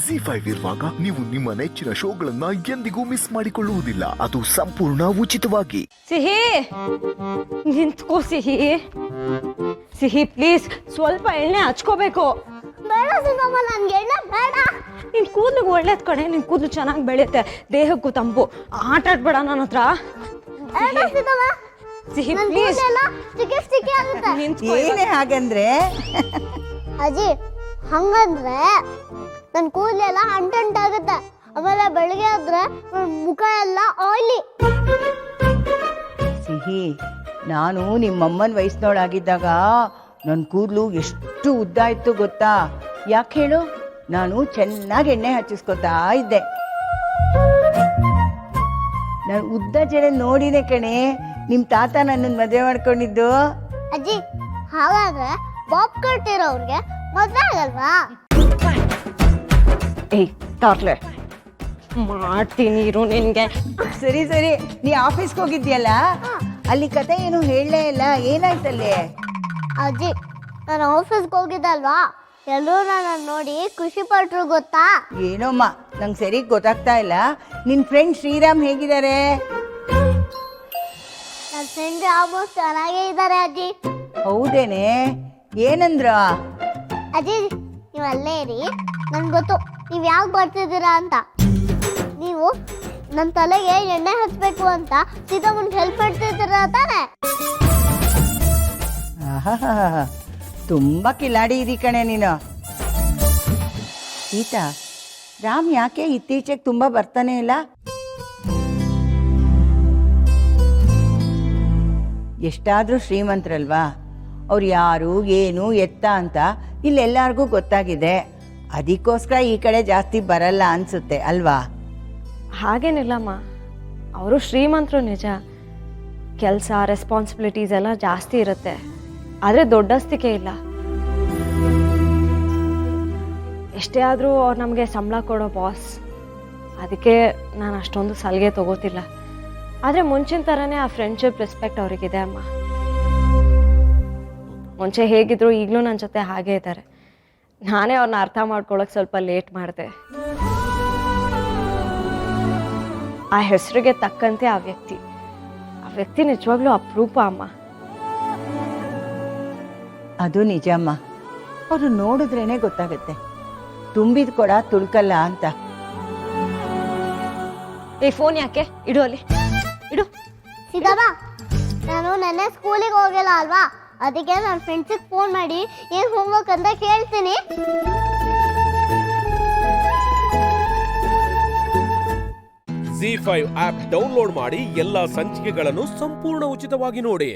ZEE5 ಇರುವಾಗ ನೀವು ನಿಮ್ಮ ನೆಚ್ಚಿನ ಶೋಗಳನ್ನ ಎಂದಿಗೂ ಮಿಸ್ ಮಾಡಿಕೊಳ್ಳುವುದಿಲ್ಲ. ಅದು ಸಂಪೂರ್ಣ ಉಚಿತವಾಗಿ. ಸಿಹಿ ನಿಂತ್ಕೋ ಸಿಹಿ. ಸಿಹಿ ಪ್ಲೀಸ್ ಸ್ವಲ್ಪ ಎಣ್ಣೆ ಹಚ್ಕೋಬೇಕು. ಬೇಡ ಸಿದ್ದಮ್ಮ, ನನ್ಗೆ ಎಣ್ಣೆ ಬೇಡ. ನಿನ್ ಕೂದಲಿಗೆ ಒಳ್ಳೇದ್ ಕಣೆ, ನಿನ್ ಕೂದಲು ಚೆನ್ನಾಗಿ ಬೆಳೆಯುತ್ತೆ, ದೇಹಕ್ಕೂ ತಂಪು. ಆಟ ಆಡ್ಬೇಡ ನನ್ನ ಹತ್ರ. ಸಿಹಿ ಪ್ಲೀಸ್. ಏನೇ ಹಾಗಂದ್ರೆ ಅಜ್ಜಿ, ಹಂಗಂದ್ರೆ ನನ್ ಕೂದಲೆಲ್ಲ ಅಂಟಾಗುತ್ತೆ. ಆಮೇಲೆ ಬೆಳಿಗ್ಗೆ ಆದ್ರೆ ಮುಖ ಎಲ್ಲ ಆಯ್ಲಿ. ಸಿಹಿ, ನಾನು ನಿಮ್ಮಮ್ಮನ ವಯಸ್ಸಿನವಳಾಗಿದ್ದಾಗ ನನ್ನ ಕೂದಲು ಎಷ್ಟು ಉದ್ದ ಇತ್ತು ಗೊತ್ತಾ? ಯಾಕೆ ಹೇಳು? ನಾನು ಚೆನ್ನಾಗಿ ಎಣ್ಣೆ ಹಚ್ಚಿಸ್ಕೊತಾ ಇದ್ದೆ. ನಾನು ಉದ್ದ ಜಡೆ ನೋಡಿದೆ ಕಣೆ ನಿಮ್ಮ ತಾತ ನನ್ನನ್ನು ಮದುವೆ ಮಾಡ್ಕೊಂಡಿದ್ದು. ಅಜ್ಜಿ, ಹಾಗಾದ್ರೆ ಬಾಬ್ ಕಟ್ಟಿರೋರ್ಗೆ ಮದ್ವೆ ಆಗಲ್ವಾ? ಏಯ್ ತಾರ್ಲೆ, ಮಾಡ್ತೀನಿ ಇರು ನಿನ್ಗೆ. ಸರಿ ಸರಿ, ನೀ ಆಫೀಸ್ಗೆ ಹೋಗಿದ್ಯಲ್ಲ, ಅಲ್ಲಿ ಕತೆ ಏನು ಹೇಳಲೇ ಇಲ್ಲ, ಏನಾಯ್ತಲ್ಲಿ? ಅಜ್ಜಿ, ನಾನು ಆಫೀಸ್ಗೆ ಹೋಗಿದ್ದಲ್ವಾ, ಎಲ್ಲರೂ ನನ್ನ ನೋಡಿ ಖುಷಿ ಪಟ್ರು ಗೊತ್ತಾ? ಏನೋಮ್ಮ, ನಂಗೆ ಸರಿ ಗೊತ್ತಾಗ್ತಾ ಇಲ್ಲ. ನಿನ್ನ ಫ್ರೆಂಡ್ ಶ್ರೀರಾಮ್ ಹೇಗಿದ್ದಾರೆ? ನನ್ನ ಫ್ರೆಂಡ್ ಆಲ್ಮೋಸ್ಟ್ ಚೆನ್ನಾಗೇ ಇದ್ದಾರೆ ಅಜ್ಜಿ. ಹೌದೇನೆ? ಏನಂದ್ರ? ಅಜ್ಜಿ, ನೀವು ಅಲ್ಲೇ ಇರಿ, ನನ್ಗೆ ಗೊತ್ತು ನೀವು ಯಾಕೆ ಬರ್ತಿದ್ದೀರಾ ಅಂತ. ನೀವು ನನ್ನ ತಲೆಗೆ ಎಣ್ಣೆ ಹಚ್ಚಬೇಕು ಅಂತ ಸೀತಮ್ಮನಿಗೆ ಹೆಲ್ಪ್ ಮಾಡ್ತಿದ್ದೀರಾ ತಾನೆ? ತುಂಬಾ ಕಿಲಾಡಿ ಇದಿ ಕಣೆ ನೀನು. ಸೀತಾ, ರಾಮ್ ಯಾಕೆ ಇತ್ತೀಚೆಗೆ ತುಂಬಾ ಬರ್ತಾನೆ ಇಲ್ಲ? ಎಷ್ಟಾದ್ರೂ ಶ್ರೀಮಂತರಲ್ವಾ, ಅವ್ರು ಯಾರು ಏನು ಎತ್ತ ಅಂತ ಇಲ್ಲೆಲ್ಲರಿಗೂ ಗೊತ್ತಾಗಿದೆ. ಅದಕ್ಕೋಸ್ಕರ ಈ ಕಡೆ ಜಾಸ್ತಿ ಬರಲ್ಲ ಅನ್ಸುತ್ತೆ ಅಲ್ವಾ? ಹಾಗೇನಿಲ್ಲಮ್ಮ, ಅವರು ಶ್ರೀಮಂತರು ನಿಜ, ಕೆಲಸ ರೆಸ್ಪಾನ್ಸಿಬಿಲಿಟೀಸ್ ಎಲ್ಲ ಜಾಸ್ತಿ ಇರುತ್ತೆ, ಆದರೆ ದೊಡ್ಡಸ್ತಿಕೆ ಇಲ್ಲ. ಎಷ್ಟೇ ಆದರೂ ಅವ್ರು ನಮಗೆ ಸಂಬಳ ಕೊಡೋ ಬಾಸ್, ಅದಕ್ಕೆ ನಾನು ಅಷ್ಟೊಂದು ಸಲಿಗೆ ತಗೋತಿಲ್ಲ. ಆದರೆ ಮುಂಚಿನ ಥರನೇ ಆ ಫ್ರೆಂಡ್ಶಿಪ್ ರೆಸ್ಪೆಕ್ಟ್ ಅವರಿಗಿದೆ ಅಮ್ಮ. ಮುಂಚೆ ಹೇಗಿದ್ರು ಈಗಲೂ ನನ್ನ ಜೊತೆ ಹಾಗೇ ಇದ್ದಾರೆ. ನಾನೇ ಅವ್ರನ್ನ ಅರ್ಥ ಮಾಡ್ಕೊಳ್ಳೋಕೆ ಸ್ವಲ್ಪ ಲೇಟ್ ಮಾಡಿದೆ. ಆ ಹೆಸರಿಗೆ ತಕ್ಕಂತೆ ಆ ವ್ಯಕ್ತಿ ನಿಜವಾಗ್ಲೂ ಅಪರೂಪ ಅಮ್ಮ. ಅದು ನಿಜಮ್ಮ, ಅವರು ನೋಡಿದ್ರೇನೆ ಗೊತ್ತಾಗುತ್ತೆ ತುಂಬಿದ ಕೊಡ ತುಳ್ಕಲ್ಲ ಅಂತ. ಈ ಫೋನ್ ಯಾಕೆ ಇಡು, ಅಲ್ಲಿ ಇಡು. ಸೀತಮ್ಮ, ನಾನು ನೆನ್ನೆ ಸ್ಕೂಲಿಗೆ ಹೋಗಿಲ್ಲ ಅಲ್ವಾ, ಅದಕ್ಕೆ ನನ್ನ ಫ್ರೆಂಡ್ಸಿಗೆ ಫೋನ್ ಮಾಡಿ ಏನು ಹೋಮ್ವರ್ಕ್ ಅಂತ ಕೇಳ್ತೀನಿ. ZEE5 ಆಪ್ ಡೌನ್ಲೋಡ್ ಮಾಡಿ ಎಲ್ಲಾ ಸಂಚಿಕೆಗಳನ್ನು ಸಂಪೂರ್ಣ ಉಚಿತವಾಗಿ ನೋಡಿ.